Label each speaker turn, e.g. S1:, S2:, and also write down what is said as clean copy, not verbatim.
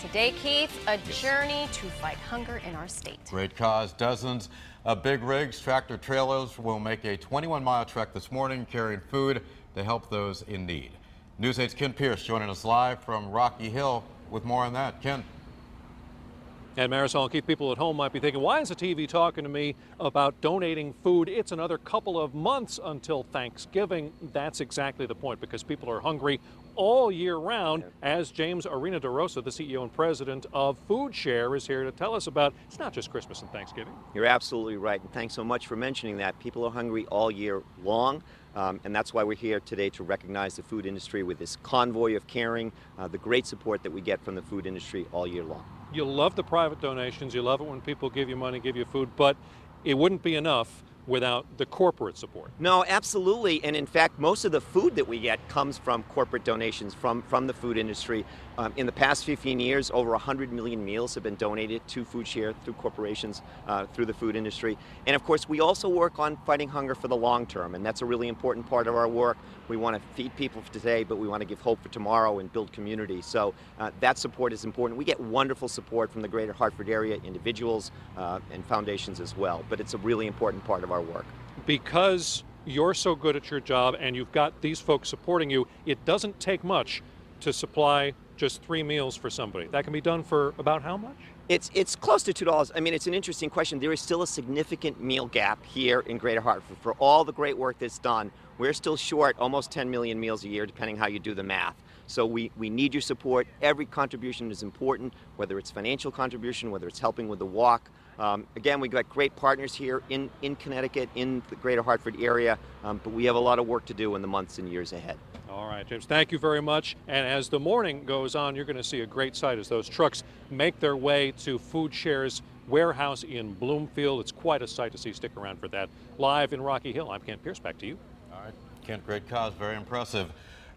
S1: Today, Keith, a journey to fight hunger in our state.
S2: Great cause. Dozens of big rigs, tractor trailers will make a 21-mile trek this morning carrying food to help those in need. News 8's Ken Pierce joining us live from Rocky Hill with more on that. Ken.
S3: And Marisol and Keith, people at home might be thinking, why is the TV talking to me about donating food? It's another couple of months until Thanksgiving. That's exactly the point, because people are hungry all year round, as James Arena DeRosa, the CEO and president of Food Share, is here to tell us about. It's not just Christmas and Thanksgiving.
S4: You're absolutely right, and thanks so much for mentioning that. People are hungry all year long, and that's why we're here today to recognize the food industry with this Convoy of Caring, the great support that we get from the food industry all year long.
S3: You love the private donations, you love it when people give you money, give you food, but it wouldn't be enough without the corporate support.
S4: No, absolutely. And in fact, most of the food that we get comes from corporate donations from the food industry. In the past 15 years, over 100 million meals have been donated to Food Share through corporations, through the food industry. And of course, we also work on fighting hunger for the long term, and that's a really important part of our work. We want to feed people for today, but we want to give hope for tomorrow and build community. So that support is important. We get wonderful support from the greater Hartford area, individuals and foundations as well, but it's a really important part of our work.
S3: Because you're so good at your job and you've got these folks supporting you, it doesn't take much to supply just 3 meals for somebody. That can be done for about how much?
S4: It's close to $2. I mean, it's an interesting question. There is still a significant meal gap here in Greater Hartford. For all the great work that's done, we're still short almost 10 million meals a year, depending how you do the math. So we need your support. Every contribution is important, whether it's financial contribution, whether it's helping with the walk. Again, we've got great partners here in Connecticut, in the Greater Hartford area, but we have a lot of work to do in the months and years ahead.
S3: All right, James, thank you very much. And as the morning goes on, you're going to see a great sight as those trucks make their way to Food Share's warehouse in Bloomfield. It's quite a sight to see. Stick around for that. Live in Rocky Hill, I'm Ken Pierce. Back to you.
S2: All right, Kent, great cause, very impressive.